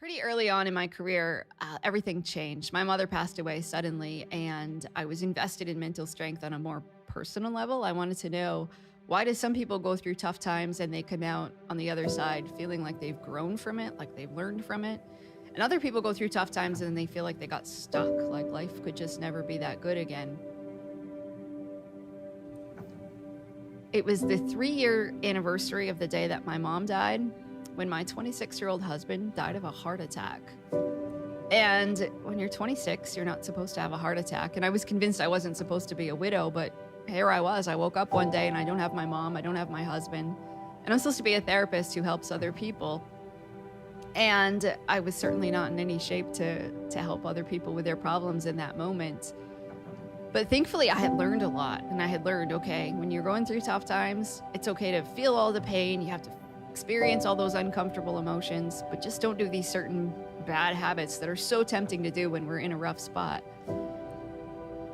Pretty early on in my career, everything changed. My mother passed away suddenly, and I was invested in mental strength on a more personal level. I wanted to know, why do some people go through tough times and they come out on the other side feeling like they've grown from it, like they've learned from it? And other people go through tough times and they feel like they got stuck, like life could just never be that good again. It was the 3-year anniversary of the day that my mom died, when my 26-year-old husband died of a heart attack. And when you're 26, you're not supposed to have a heart attack. And I was convinced I wasn't supposed to be a widow, but here I was. I woke up one day and I don't have my mom, I don't have my husband, and I'm supposed to be a therapist who helps other people. And I was certainly not in any shape to help other people with their problems in that moment. But thankfully, I had learned a lot, and I had learned, okay, when you're going through tough times, it's okay to feel all the pain. You have to experience all those uncomfortable emotions, but just don't do these certain bad habits that are so tempting to do when we're in a rough spot.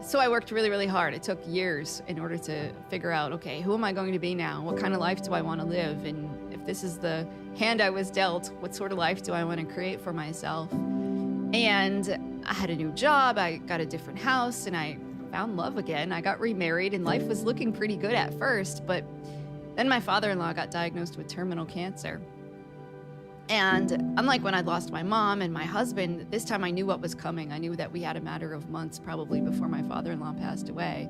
So I worked really, really hard. It took years in order to figure out, okay, who am I going to be now? What kind of life do I want to live? And if this is the hand I was dealt, what sort of life do I want to create for myself? And I had a new job, I got a different house, and I found love again. I got remarried, and life was looking pretty good at first, but then my father-in-law got diagnosed with terminal cancer. And unlike when I'd lost my mom and my husband, this time I knew what was coming. I knew that we had a matter of months probably before my father-in-law passed away.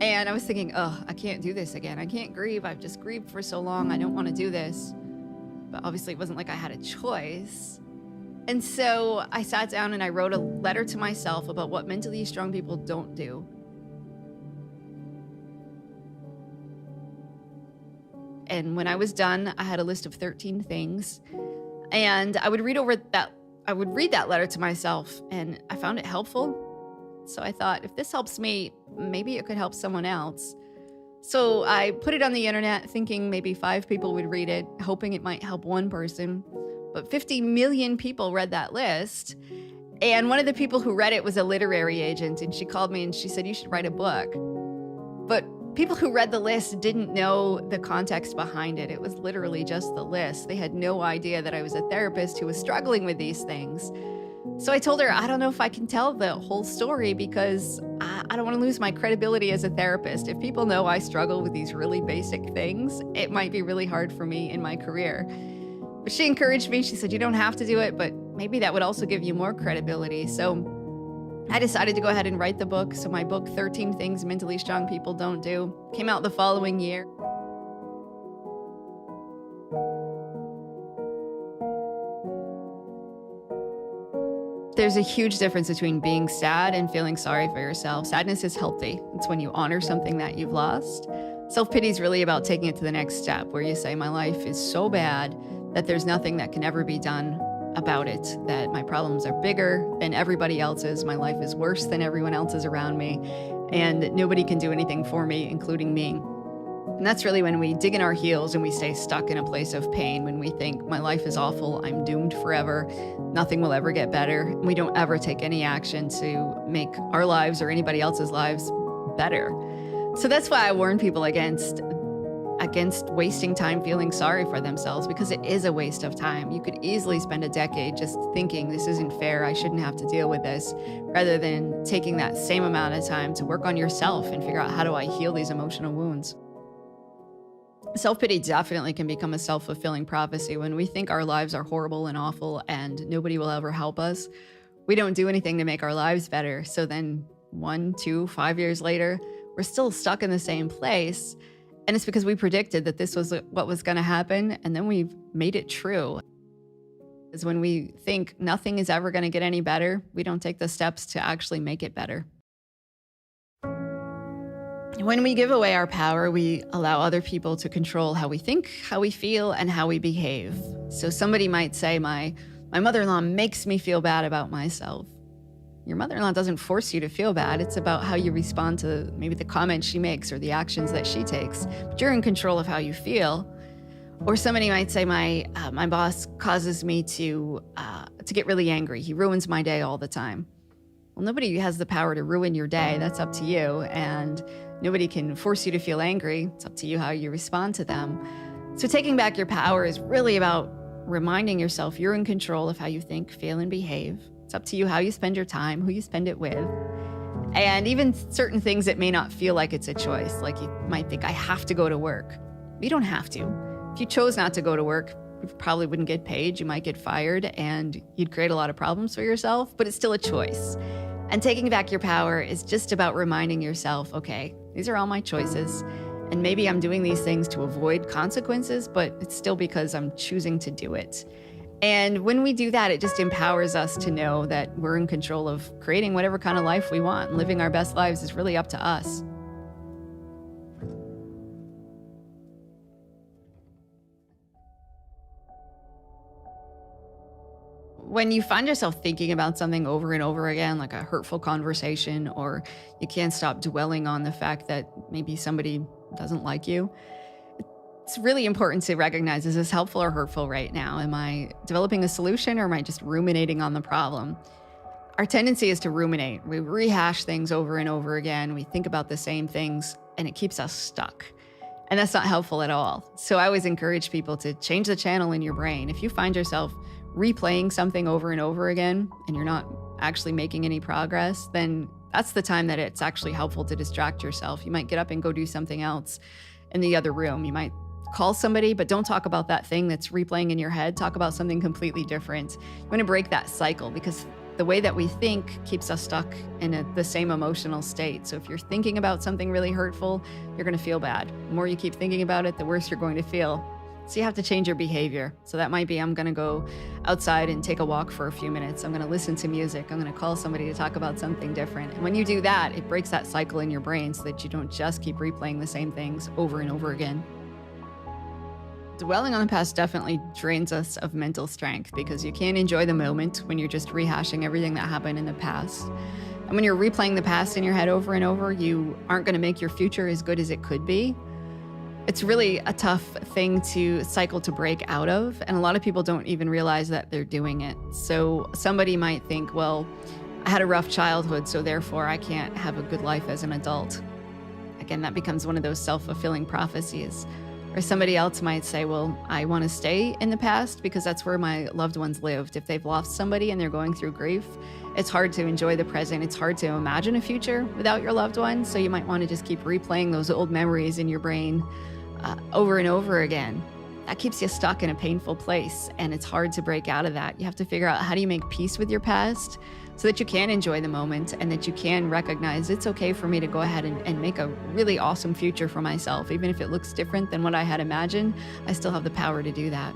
And I was thinking, I can't do this again. I can't grieve. I've just grieved for so long. I don't want to do this. But obviously it wasn't like I had a choice. And so I sat down and I wrote a letter to myself about what mentally strong people don't do. And when I was done, I had a list of 13 things, and I would read that letter to myself, and I found it helpful. So I thought, if this helps me, maybe it could help someone else. So I put it on the internet thinking maybe 5 people would read it, hoping it might help one person. But 50 million people read that list. And one of the people who read it was a literary agent, and she called me and she said, you should write a book. But people who read the list didn't know the context behind it. It was literally just the list. They had no idea that I was a therapist who was struggling with these things. So I told her, I don't know if I can tell the whole story because I don't want to lose my credibility as a therapist. If people know I struggle with these really basic things, it might be really hard for me in my career. But she encouraged me. She said, you don't have to do it, but maybe that would also give you more credibility. So I decided to go ahead and write the book. So my book, 13 Things Mentally Strong People Don't Do, came out the following year. There's a huge difference between being sad and feeling sorry for yourself. Sadness is healthy. It's when you honor something that you've lost. Self-pity is really about taking it to the next step, where you say, my life is so bad that there's nothing that can ever be done about it, that my problems are bigger than everybody else's, my life is worse than everyone else's around me, and nobody can do anything for me, including me. And that's really when we dig in our heels and we stay stuck in a place of pain, when we think, my life is awful, I'm doomed forever, nothing will ever get better, and we don't ever take any action to make our lives or anybody else's lives better. So that's why I warn people against wasting time feeling sorry for themselves, because it is a waste of time. You could easily spend a decade just thinking, this isn't fair, I shouldn't have to deal with this, rather than taking that same amount of time to work on yourself and figure out, how do I heal these emotional wounds? Self-pity definitely can become a self-fulfilling prophecy. When we think our lives are horrible and awful and nobody will ever help us, we don't do anything to make our lives better. So then 1, 2, 5 years later, we're still stuck in the same place. And it's because we predicted that this was what was going to happen, and then we've made it true. Is when we think nothing is ever going to get any better, we don't take the steps to actually make it better. When we give away our power, we allow other people to control how we think, how we feel, and how we behave. So somebody might say, my mother-in-law makes me feel bad about myself. Your mother-in-law doesn't force you to feel bad. It's about how you respond to maybe the comments she makes or the actions that she takes. But you're in control of how you feel. Or somebody might say, my boss causes me to get really angry. He ruins my day all the time. Well, nobody has the power to ruin your day. That's up to you. And nobody can force you to feel angry. It's up to you how you respond to them. So taking back your power is really about reminding yourself you're in control of how you think, feel, and behave. It's up to you how you spend your time, who you spend it with. And even certain things that may not feel like it's a choice, like you might think, I have to go to work. You don't have to. If you chose not to go to work, you probably wouldn't get paid, you might get fired, and you'd create a lot of problems for yourself, but it's still a choice. And taking back your power is just about reminding yourself, okay, these are all my choices, and maybe I'm doing these things to avoid consequences, but it's still because I'm choosing to do it. And when we do that, it just empowers us to know that we're in control of creating whatever kind of life we want. Living our best lives is really up to us. When you find yourself thinking about something over and over again, like a hurtful conversation, or you can't stop dwelling on the fact that maybe somebody doesn't like you, it's really important to recognize, is this helpful or hurtful right now? Am I developing a solution, or am I just ruminating on the problem? Our tendency is to ruminate. We rehash things over and over again. We think about the same things, and it keeps us stuck. And that's not helpful at all. So I always encourage people to change the channel in your brain. If you find yourself replaying something over and over again, and you're not actually making any progress, then that's the time that it's actually helpful to distract yourself. You might get up and go do something else in the other room. You might call somebody, but don't talk about that thing that's replaying in your head. Talk about something completely different. You want to break that cycle, because the way that we think keeps us stuck in the same emotional state. So if you're thinking about something really hurtful, you're going to feel bad. The more you keep thinking about it, the worse you're going to feel. So you have to change your behavior. So that might be, I'm going to go outside and take a walk for a few minutes. I'm going to listen to music. I'm going to call somebody to talk about something different. And when you do that, it breaks that cycle in your brain so that you don't just keep replaying the same things over and over again. Dwelling on the past definitely drains us of mental strength, because you can't enjoy the moment when you're just rehashing everything that happened in the past. And when you're replaying the past in your head over and over, you aren't going to make your future as good as it could be. It's really a tough thing to cycle to break out of, and a lot of people don't even realize that they're doing it. So somebody might think, well, I had a rough childhood, so therefore I can't have a good life as an adult. Again, that becomes one of those self-fulfilling prophecies. Or somebody else might say, well, I want to stay in the past because that's where my loved ones lived. If they've lost somebody and they're going through grief, it's hard to enjoy the present. It's hard to imagine a future without your loved one. So you might want to just keep replaying those old memories in your brain over and over again. That keeps you stuck in a painful place, and it's hard to break out of that. You have to figure out, how do you make peace with your past so that you can enjoy the moment, and that you can recognize it's okay for me to go ahead and make a really awesome future for myself. Even if it looks different than what I had imagined, I still have the power to do that.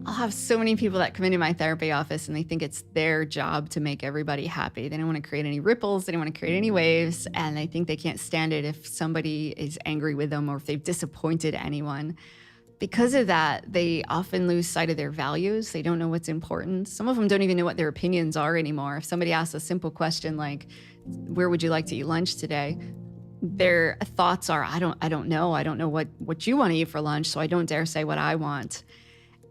I'll have so many people that come into my therapy office and they think it's their job to make everybody happy. They don't want to create any ripples. They don't want to create any waves. And they think they can't stand it if somebody is angry with them or if they've disappointed anyone. Because of that, they often lose sight of their values. They don't know what's important. Some of them don't even know what their opinions are anymore. If somebody asks a simple question like, where would you like to eat lunch today? Their thoughts are, I don't know. I don't know what you want to eat for lunch, so I don't dare say what I want.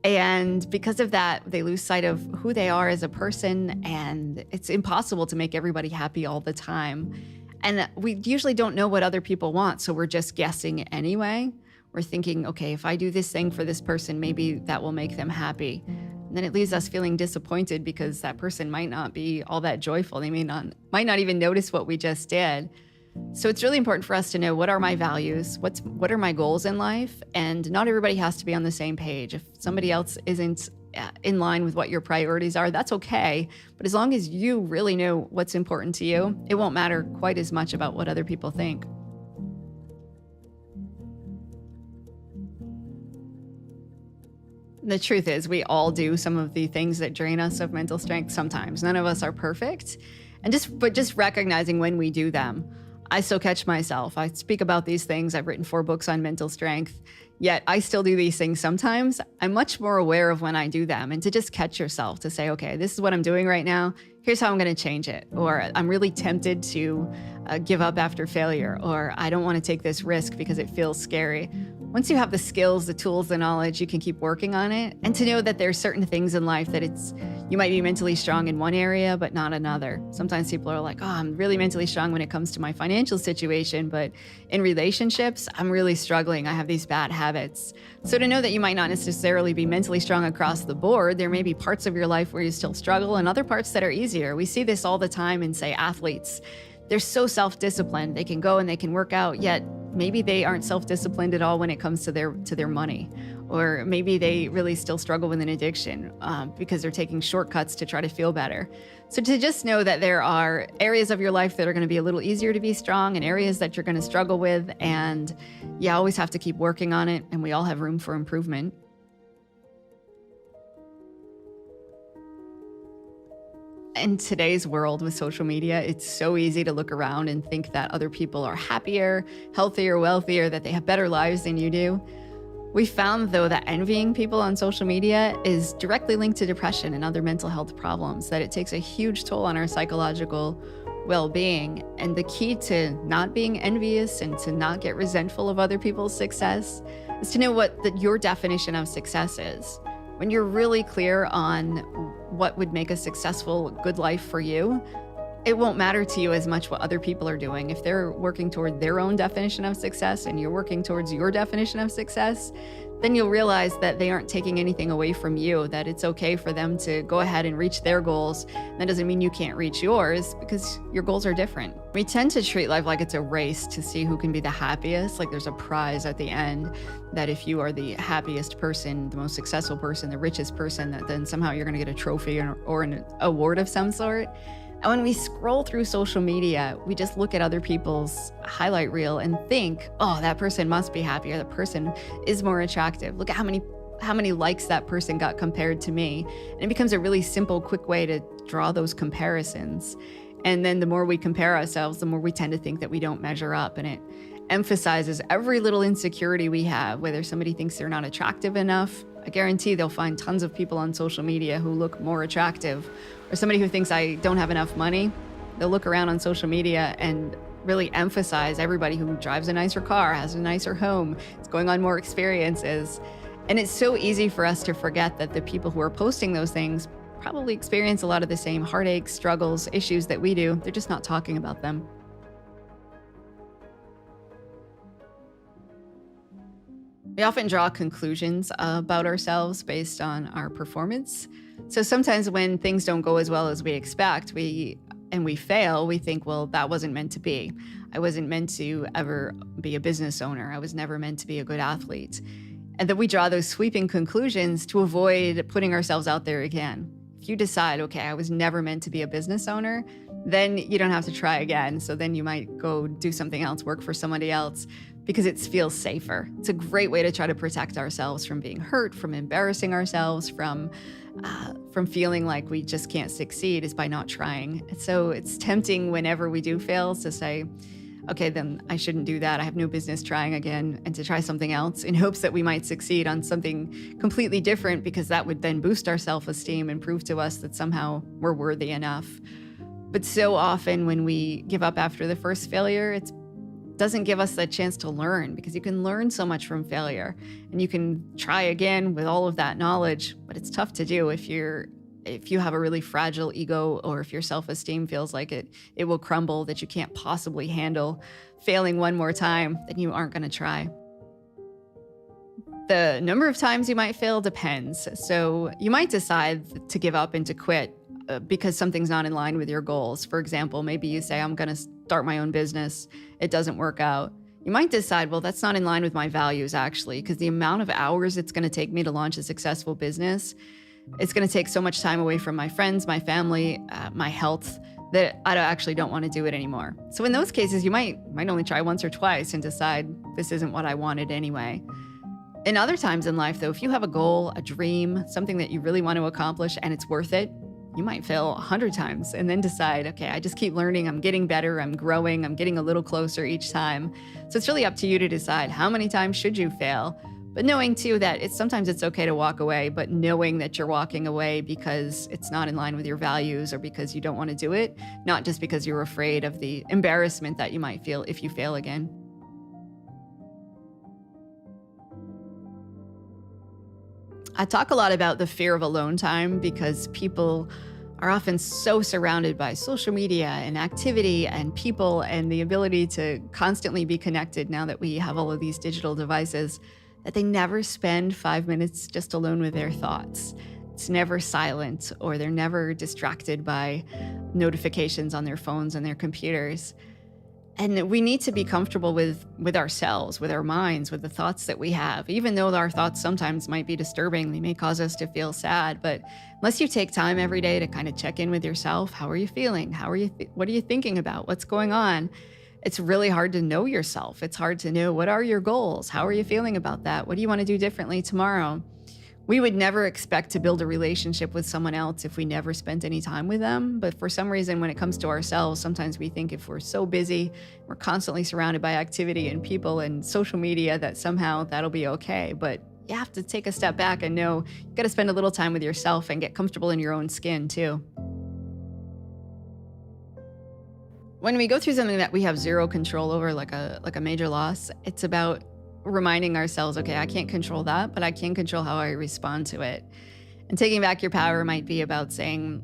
And because of that, they lose sight of who they are as a person, and it's impossible to make everybody happy all the time. And we usually don't know what other people want, so we're just guessing anyway. We're thinking, okay, if I do this thing for this person, maybe that will make them happy. And then it leaves us feeling disappointed because that person might not be all that joyful. They might not even notice what we just did. So it's really important for us to know, what are my values? What are my goals in life? And not everybody has to be on the same page. If somebody else isn't in line with what your priorities are, that's okay. But as long as you really know what's important to you, it won't matter quite as much about what other people think. The truth is, we all do some of the things that drain us of mental strength sometimes. None of us are perfect. But just recognizing when we do them. I still catch myself. I speak about these things. I've written 4 books on mental strength, yet I still do these things sometimes. I'm much more aware of when I do them, and to just catch yourself, to say, okay, this is what I'm doing right now. Here's how I'm going to change it. Or I'm really tempted to give up after failure, or I don't want to take this risk because it feels scary. Once you have the skills, the tools, the knowledge, you can keep working on it. And to know that there are certain things in life that You might be mentally strong in one area, but not another. Sometimes people are like, oh, I'm really mentally strong when it comes to my financial situation, but in relationships, I'm really struggling. I have these bad habits. So to know that you might not necessarily be mentally strong across the board, there may be parts of your life where you still struggle and other parts that are easier. We see this all the time in, say, athletes. They're so self-disciplined. They can go and they can work out, yet maybe they aren't self-disciplined at all when it comes to their money. Or maybe they really still struggle with an addiction because they're taking shortcuts to try to feel better. So to just know that there are areas of your life that are going to be a little easier to be strong and areas that you're going to struggle with, and you always have to keep working on it, and we all have room for improvement. In today's world with social media, it's so easy to look around and think that other people are happier, healthier, wealthier, that they have better lives than you do. We found, though, that envying people on social media is directly linked to depression and other mental health problems, that it takes a huge toll on our psychological well-being. And the key to not being envious and to not get resentful of other people's success is to know what your definition of success is. When you're really clear on what would make a successful, good life for you, it won't matter to you as much what other people are doing. If they're working toward their own definition of success and you're working towards your definition of success, then you'll realize that they aren't taking anything away from you, that it's okay for them to go ahead and reach their goals. That doesn't mean you can't reach yours, because your goals are different. We tend to treat life like it's a race to see who can be the happiest, like there's a prize at the end, that if you are the happiest person, the most successful person, the richest person, that then somehow you're going to get a trophy or an award of some sort. And when we scroll through social media, we just look at other people's highlight reel and think, oh, that person must be happier. That person is more attractive. Look at how many likes that person got compared to me. And it becomes a really simple, quick way to draw those comparisons. And then the more we compare ourselves, the more we tend to think that we don't measure up. And it emphasizes every little insecurity we have, whether somebody thinks they're not attractive enough. I guarantee they'll find tons of people on social media who look more attractive. Or somebody who thinks I don't have enough money, they'll look around on social media and really emphasize everybody who drives a nicer car, has a nicer home, is going on more experiences. And it's so easy for us to forget that the people who are posting those things probably experience a lot of the same heartaches, struggles, issues that we do. They're just not talking about them. We often draw conclusions about ourselves based on our performance. So sometimes when things don't go as well as we expect, we fail, we think, well, that wasn't meant to be. I wasn't meant to ever be a business owner. I was never meant to be a good athlete. And then we draw those sweeping conclusions to avoid putting ourselves out there again. If you decide, okay, I was never meant to be a business owner, then you don't have to try again. So then you might go do something else, work for somebody else, because it feels safer. It's a great way to try to protect ourselves from being hurt, from embarrassing ourselves, from feeling like we just can't succeed, is by not trying. So it's tempting whenever we do fail to say, okay, then I shouldn't do that. I have no business trying again, and to try something else in hopes that we might succeed on something completely different, because that would then boost our self-esteem and prove to us that somehow we're worthy enough. But so often when we give up after the first failure, it doesn't give us that chance to learn, because you can learn so much from failure and you can try again with all of that knowledge. But it's tough to do if you have a really fragile ego, or if your self-esteem feels like it will crumble, that you can't possibly handle failing one more time, then you aren't going to try. The number of times you might fail depends. So you might decide to give up and to quit because something's not in line with your goals. For example, maybe you say, I'm going to start my own business. It doesn't work out. You might decide, well, that's not in line with my values, actually, because the amount of hours it's going to take me to launch a successful business, it's going to take so much time away from my friends, my family, my health, that I actually don't want to do it anymore. So in those cases, you might only try once or twice and decide this isn't what I wanted anyway. In other times in life, though, if you have a goal, a dream, something that you really want to accomplish and it's worth it, you might fail 100 times and then decide, okay, I just keep learning, I'm getting better, I'm growing, I'm getting a little closer each time. So it's really up to you to decide how many times should you fail, but knowing too that sometimes it's okay to walk away, but knowing that you're walking away because it's not in line with your values or because you don't want to do it, not just because you're afraid of the embarrassment that you might feel if you fail again. I talk a lot about the fear of alone time because people are often so surrounded by social media and activity and people and the ability to constantly be connected now that we have all of these digital devices that they never spend 5 minutes just alone with their thoughts. It's never silent, or they're never distracted by notifications on their phones and their computers. And we need to be comfortable with ourselves, with our minds, with the thoughts that we have. Even though our thoughts sometimes might be disturbing, they may cause us to feel sad. But unless you take time every day to kind of check in with yourself, how are you feeling? What are you thinking about? What's going on? It's really hard to know yourself. It's hard to know, what are your goals? How are you feeling about that? What do you want to do differently tomorrow? We would never expect to build a relationship with someone else if we never spent any time with them. But for some reason, when it comes to ourselves, sometimes we think if we're so busy, we're constantly surrounded by activity and people and social media, that somehow that'll be okay. But you have to take a step back and know you got to spend a little time with yourself and get comfortable in your own skin too. When we go through something that we have zero control over, like a major loss, it's about reminding ourselves, okay, I can't control that, but I can control how I respond to it. And taking back your power might be about saying,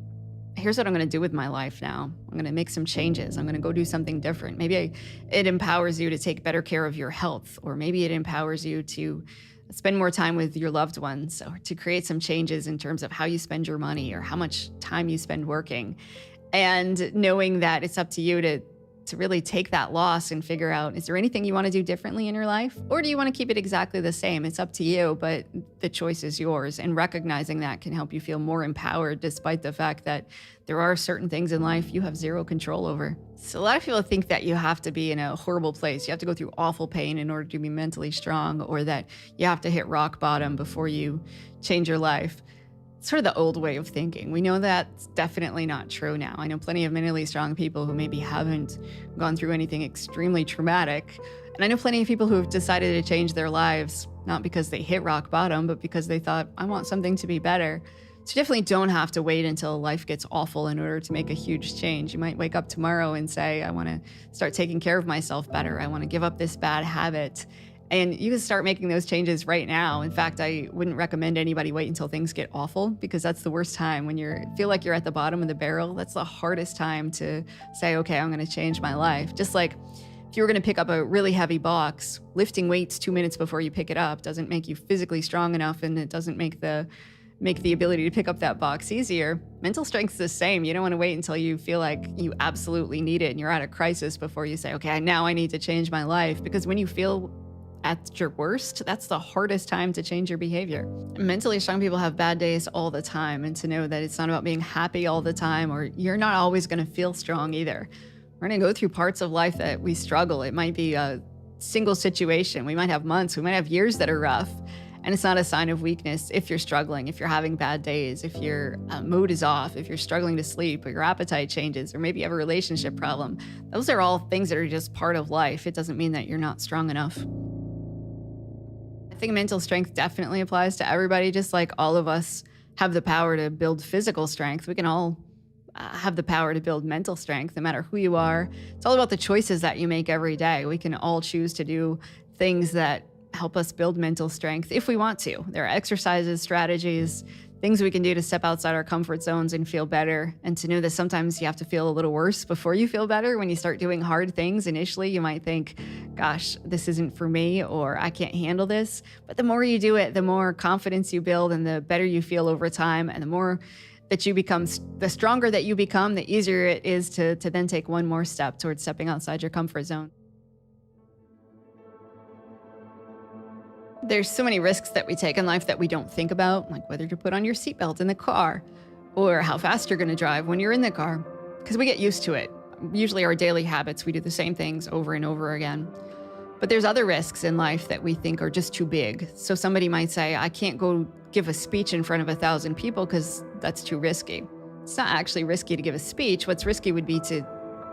here's what I'm going to do with my life now. I'm going to make some changes. I'm going to go do something different. Maybe it empowers you to take better care of your health, or maybe it empowers you to spend more time with your loved ones, or to create some changes in terms of how you spend your money or how much time you spend working. And knowing that it's up to you to really take that loss and figure out, is there anything you want to do differently in your life? Or do you want to keep it exactly the same? It's up to you, but the choice is yours. And recognizing that can help you feel more empowered, despite the fact that there are certain things in life you have zero control over. So a lot of people think that you have to be in a horrible place. You have to go through awful pain in order to be mentally strong, or that you have to hit rock bottom before you change your life. Sort of the old way of thinking. We know that's definitely not true now. I know plenty of mentally strong people who maybe haven't gone through anything extremely traumatic. And I know plenty of people who have decided to change their lives, not because they hit rock bottom, but because they thought, I want something to be better. So you definitely don't have to wait until life gets awful in order to make a huge change. You might wake up tomorrow and say, I want to start taking care of myself better. I want to give up this bad habit. And you can start making those changes right now. In fact, I wouldn't recommend anybody wait until things get awful, because that's the worst time. When you feel like you're at the bottom of the barrel, that's the hardest time to say, okay, I'm going to change my life. Just like if you were going to pick up a really heavy box, lifting weights 2 minutes before you pick it up doesn't make you physically strong enough, and it doesn't make the ability to pick up that box easier. Mental strength's the same. You don't want to wait until you feel like you absolutely need it and you're at a crisis before you say, okay, now I need to change my life. Because when you feel at your worst, that's the hardest time to change your behavior. Mentally strong people have bad days all the time, and to know that it's not about being happy all the time, or you're not always going to feel strong either. We're going to go through parts of life that we struggle. It might be a single situation. We might have months, we might have years that are rough, and it's not a sign of weakness if you're struggling, if you're having bad days, if your mood is off, if you're struggling to sleep, or your appetite changes, or maybe you have a relationship problem. Those are all things that are just part of life. It doesn't mean that you're not strong enough. I think mental strength definitely applies to everybody. Just like all of us have the power to build physical strength, we can all have the power to build mental strength, no matter who you are. It's all about the choices that you make every day. We can all choose to do things that help us build mental strength if we want to. There are exercises, strategies, things we can do to step outside our comfort zones and feel better. And to know that sometimes you have to feel a little worse before you feel better. When you start doing hard things, initially you might think, gosh, this isn't for me, or I can't handle this. But the more you do it, the more confidence you build, and the better you feel over time. And the more that you become, the stronger that you become, the easier it is to then take one more step towards stepping outside your comfort zone. There's so many risks that we take in life that we don't think about, like whether to put on your seatbelt in the car, or how fast you're going to drive when you're in the car, because we get used to it. Usually our daily habits, we do the same things over and over again. But there's other risks in life that we think are just too big. So somebody might say, I can't go give a speech in front of 1,000 people because that's too risky. It's not actually risky to give a speech. What's risky would be to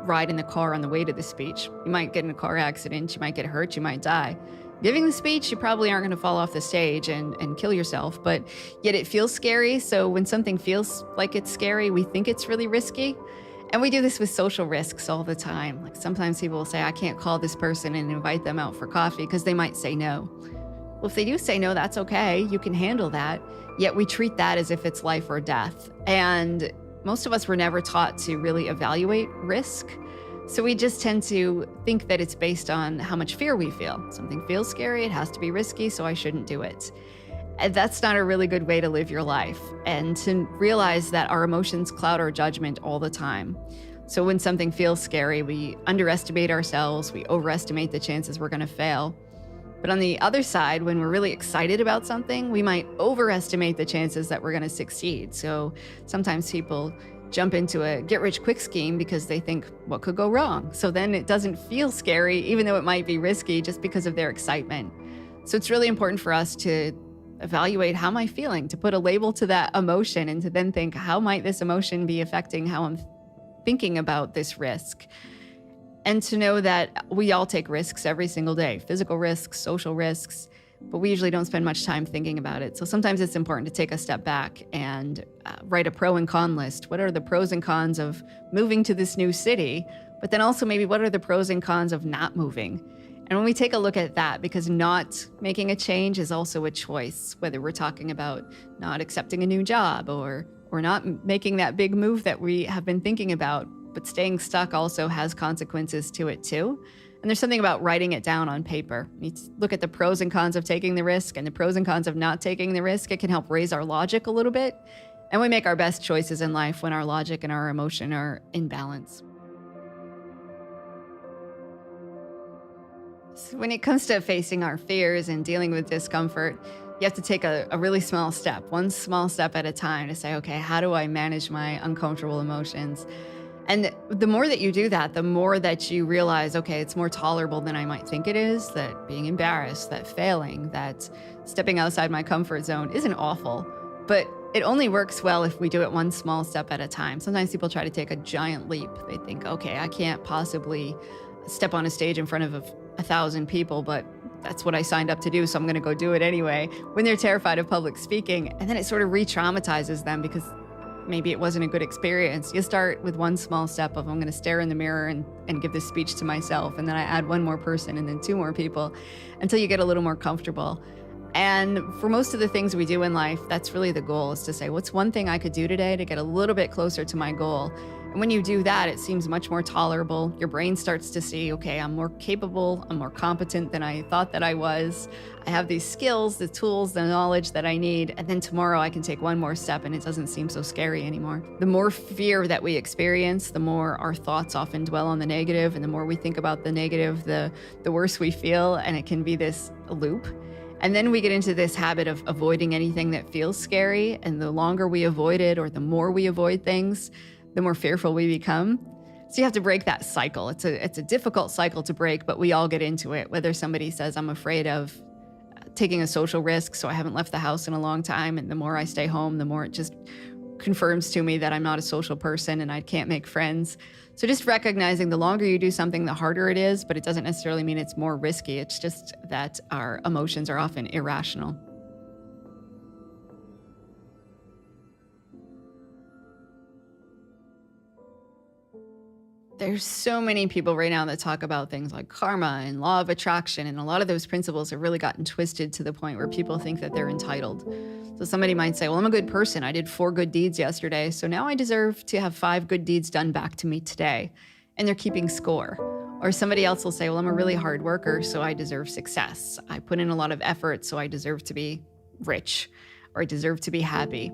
ride in the car on the way to the speech. You might get in a car accident, you might get hurt, you might die. Giving the speech, you probably aren't going to fall off the stage and kill yourself, but yet it feels scary. So when something feels like it's scary, we think it's really risky. And we do this with social risks all the time. Like sometimes people will say, I can't call this person and invite them out for coffee because they might say no. Well, if they do say no, that's okay. You can handle that. Yet we treat that as if it's life or death. And most of us were never taught to really evaluate risk. So we just tend to think that it's based on how much fear we feel. Something feels scary, it has to be risky, so I shouldn't do it. And that's not a really good way to live your life. And to realize that our emotions cloud our judgment all the time. So when something feels scary, we underestimate ourselves, we overestimate the chances we're going to fail. But on the other side, when we're really excited about something, we might overestimate the chances that we're going to succeed. So sometimes people jump into a get-rich-quick scheme because they think, what could go wrong? So then it doesn't feel scary, even though it might be risky, just because of their excitement. So it's really important for us to evaluate, how am I feeling? To put a label to that emotion and to then think, how might this emotion be affecting how I'm thinking about this risk? And to know that we all take risks every single day, physical risks, social risks, but we usually don't spend much time thinking about it. So sometimes it's important to take a step back and write a pro and con list. What are the pros and cons of moving to this new city? But then also maybe what are the pros and cons of not moving? And when we take a look at that, because not making a change is also a choice, whether we're talking about not accepting a new job or not making that big move that we have been thinking about, but staying stuck also has consequences to it too. And there's something about writing it down on paper. You look at the pros and cons of taking the risk and the pros and cons of not taking the risk. It can help raise our logic a little bit. And we make our best choices in life when our logic and our emotion are in balance. So when it comes to facing our fears and dealing with discomfort, you have to take a really small step, one small step at a time, to say, okay, how do I manage my uncomfortable emotions? And the more that you do that, the more that you realize, okay, it's more tolerable than I might think it is, that being embarrassed, that failing, that stepping outside my comfort zone isn't awful, but it only works well if we do it one small step at a time. Sometimes people try to take a giant leap. They think, okay, I can't possibly step on a stage in front of 1,000 people, but that's what I signed up to do, so I'm going to go do it anyway, when they're terrified of public speaking. And then it sort of re-traumatizes them because maybe it wasn't a good experience. You start with one small step of, I'm going to stare in the mirror and give this speech to myself. And then I add one more person and then two more people until you get a little more comfortable. And for most of the things we do in life, that's really the goal, is to say, what's one thing I could do today to get a little bit closer to my goal? And when you do that, it seems much more tolerable. Your brain starts to see, okay, I'm more capable, I'm more competent than I thought that I was. I have these skills, the tools, the knowledge that I need. And then tomorrow I can take one more step and it doesn't seem so scary anymore. The more fear that we experience, the more our thoughts often dwell on the negative. And the more we think about the negative, the worse we feel. And it can be this loop. And then we get into this habit of avoiding anything that feels scary. And the longer we avoid it, or the more we avoid things, the more fearful we become. So you have to break that cycle. It's a difficult cycle to break, but we all get into it. Whether somebody says, I'm afraid of taking a social risk, so I haven't left the house in a long time, and the more I stay home, the more it just confirms to me that I'm not a social person and I can't make friends. So just recognizing the longer you do something, the harder it is, but it doesn't necessarily mean it's more risky. It's just that our emotions are often irrational. There's so many people right now that talk about things like karma and law of attraction, and a lot of those principles have really gotten twisted to the point where people think that they're entitled. So somebody might say, well, I'm a good person. I did 4 good deeds yesterday, so now I deserve to have 5 good deeds done back to me today. And they're keeping score. Or somebody else will say, well, I'm a really hard worker, so I deserve success. I put in a lot of effort, so I deserve to be rich, or I deserve to be happy.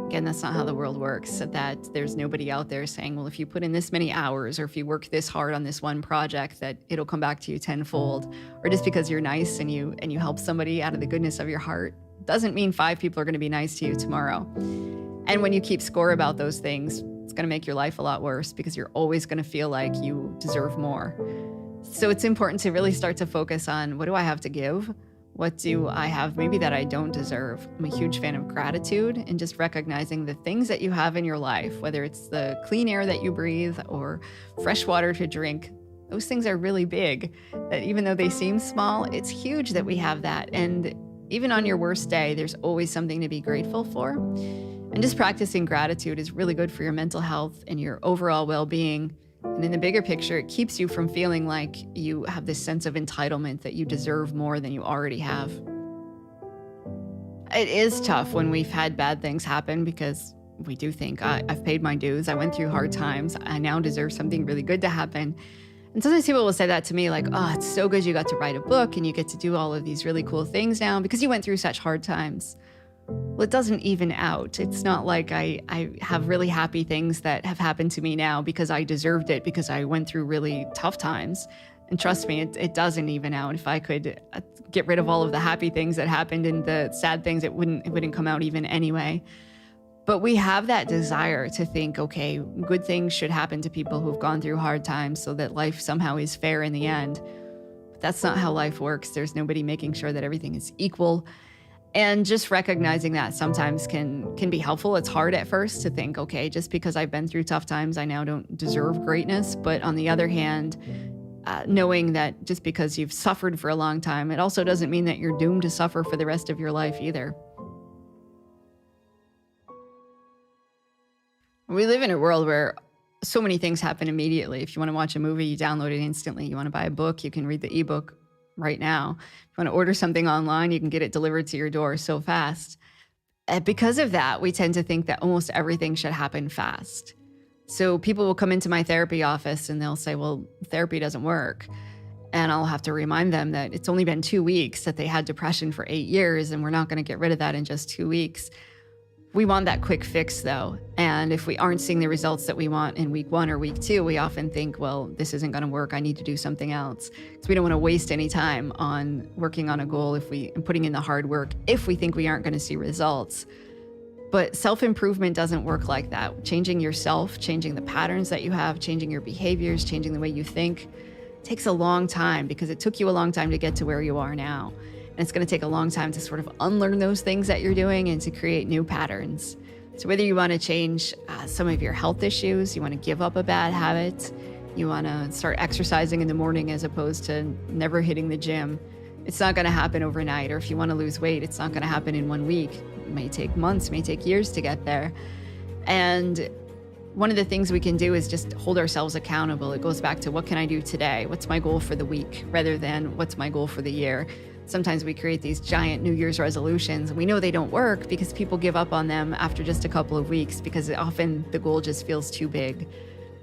Again, that's not how the world works. That there's nobody out there saying, well, if you put in this many hours, or if you work this hard on this one project, that it'll come back to you tenfold. Or just because you're nice and you help somebody out of the goodness of your heart doesn't mean 5 people are going to be nice to you tomorrow. And when you keep score about those things, it's going to make your life a lot worse, because you're always going to feel like you deserve more. So it's important to really start to focus on, what do I have to give? What do I have maybe that I don't deserve? I'm a huge fan of gratitude, and just recognizing the things that you have in your life, whether it's the clean air that you breathe or fresh water to drink. Those things are really big, that even though they seem small, it's huge that we have that. And even on your worst day, there's always something to be grateful for. And just practicing gratitude is really good for your mental health and your overall well-being. And in the bigger picture, it keeps you from feeling like you have this sense of entitlement, that you deserve more than you already have. It is tough when we've had bad things happen because we do think, I've paid my dues. I went through hard times. I now deserve something really good to happen. And sometimes people will say that to me, like, oh, it's so good you got to write a book and you get to do all of these really cool things now because you went through such hard times. Well, it doesn't even out. It's not like I have really happy things that have happened to me now because I deserved it, because I went through really tough times. And trust me, it doesn't even out. If I could get rid of all of the happy things that happened and the sad things, it wouldn't come out even anyway. But we have that desire to think, okay, good things should happen to people who've gone through hard times so that life somehow is fair in the end. But that's not how life works. There's nobody making sure that everything is equal. And just recognizing that sometimes can be helpful. It's hard at first to think, okay, just because I've been through tough times, I now don't deserve greatness. But on the other hand, knowing that just because you've suffered for a long time, it also doesn't mean that you're doomed to suffer for the rest of your life either. We live in a world where so many things happen immediately. If you want to watch a movie, you download it instantly. You want to buy a book, you can read the ebook right now. If you want to order something online, you can get it delivered to your door so fast. Because of that, we tend to think that almost everything should happen fast. So people will come into my therapy office and they'll say, well, therapy doesn't work. And I'll have to remind them that it's only been 2 weeks, that they had depression for 8 years, and we're not going to get rid of that in just 2 weeks. We want that quick fix, though. And if we aren't seeing the results that we want in week 1 or week 2, we often think, well, this isn't going to work. I need to do something else. So we don't want to waste any time on working on a goal and putting in the hard work if we think we aren't going to see results. But self-improvement doesn't work like that. Changing yourself, changing the patterns that you have, changing your behaviors, changing the way you think takes a long time, because it took you a long time to get to where you are now. And it's going to take a long time to sort of unlearn those things that you're doing and to create new patterns. So whether you want to change some of your health issues, you want to give up a bad habit, you want to start exercising in the morning as opposed to never hitting the gym, it's not going to happen overnight. Or if you want to lose weight, it's not going to happen in 1 week. It may take months, it may take years to get there. And one of the things we can do is just hold ourselves accountable. It goes back to, what can I do today? What's my goal for the week, rather than what's my goal for the year? Sometimes we create these giant New Year's resolutions, and we know they don't work because people give up on them after just a couple of weeks, because often the goal just feels too big.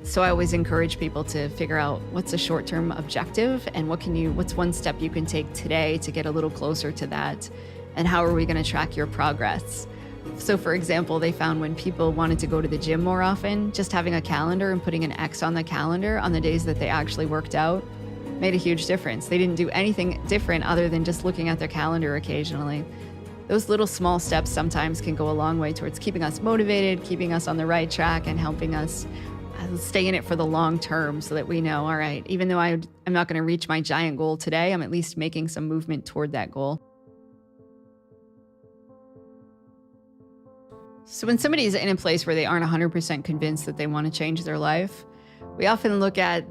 So I always encourage people to figure out what's a short-term objective and what's one step you can take today to get a little closer to that, and how are we going to track your progress? So for example, they found when people wanted to go to the gym more often, just having a calendar and putting an X on the calendar on the days that they actually worked out made a huge difference. They didn't do anything different other than just looking at their calendar occasionally. Those little small steps sometimes can go a long way towards keeping us motivated, keeping us on the right track, and helping us stay in it for the long term, so that we know, all right, even though I'm not going to reach my giant goal today, I'm at least making some movement toward that goal. So when somebody's in a place where they aren't 100% convinced that they want to change their life, we often look at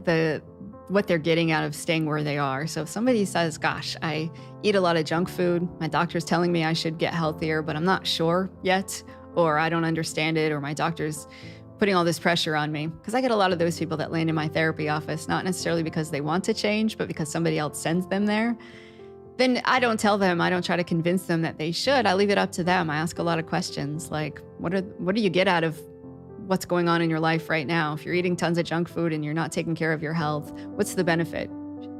what they're getting out of staying where they are. So if somebody says, gosh, I eat a lot of junk food, my doctor's telling me I should get healthier, but I'm not sure yet, or I don't understand it, or my doctor's putting all this pressure on me. Because I get a lot of those people that land in my therapy office, not necessarily because they want to change, but because somebody else sends them there. Then I don't tell them, I don't try to convince them that they should. I leave it up to them. I ask a lot of questions like, what do you get out of what's going on in your life right now? If you're eating tons of junk food and you're not taking care of your health, what's the benefit?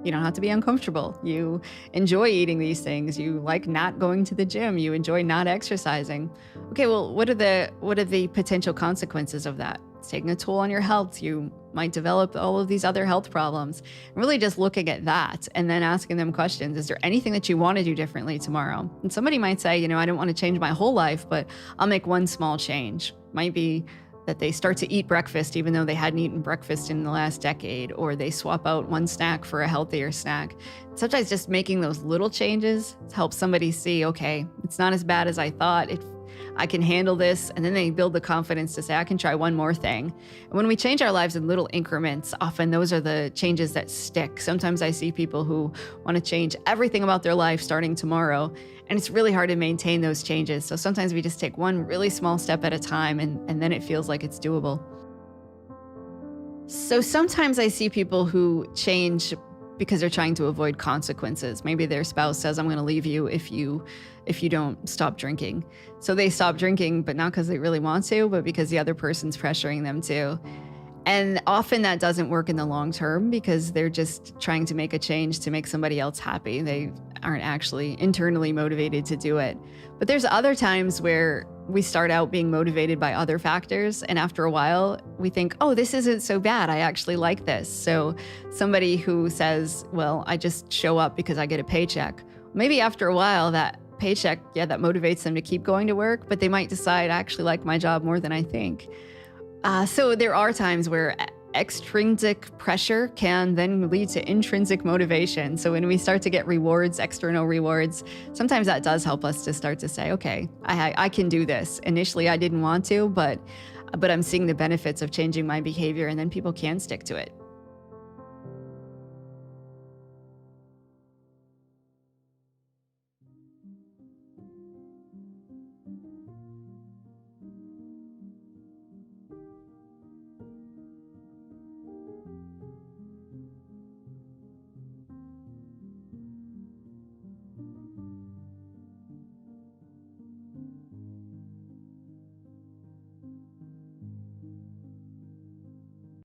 You don't have to be uncomfortable. You enjoy eating these things. You like not going to the gym. You enjoy not exercising. Okay, well, what are the potential consequences of that? It's taking a toll on your health. You might develop all of these other health problems. Really just looking at that and then asking them questions. Is there anything that you want to do differently tomorrow? And somebody might say, I don't want to change my whole life, but I'll make one small change. Might be that they start to eat breakfast even though they hadn't eaten breakfast in the last decade, or they swap out one snack for a healthier snack. Sometimes just making those little changes helps somebody see, okay, it's not as bad as I thought. I can handle this. And then they build the confidence to say, I can try one more thing. And when we change our lives in little increments, often those are the changes that stick. Sometimes I see people who want to change everything about their life starting tomorrow, and it's really hard to maintain those changes. So sometimes we just take one really small step at a time, and then it feels like it's doable. So sometimes I see people who change because they're trying to avoid consequences. Maybe their spouse says, I'm going to leave you if you don't stop drinking. So they stop drinking, but not because they really want to, but because the other person's pressuring them to. And often that doesn't work in the long term because they're just trying to make a change to make somebody else happy. They aren't actually internally motivated to do it. But there's other times where we start out being motivated by other factors. And after a while, we think, oh, this isn't so bad. I actually like this. So somebody who says, well, I just show up because I get a paycheck. Maybe after a while, that paycheck, that motivates them to keep going to work. But they might decide, I actually like my job more than I think. So there are times where extrinsic pressure can then lead to intrinsic motivation. So when we start to get rewards, external rewards, sometimes that does help us to start to say, okay, I can do this. Initially, I didn't want to, but I'm seeing the benefits of changing my behavior, and then people can stick to it.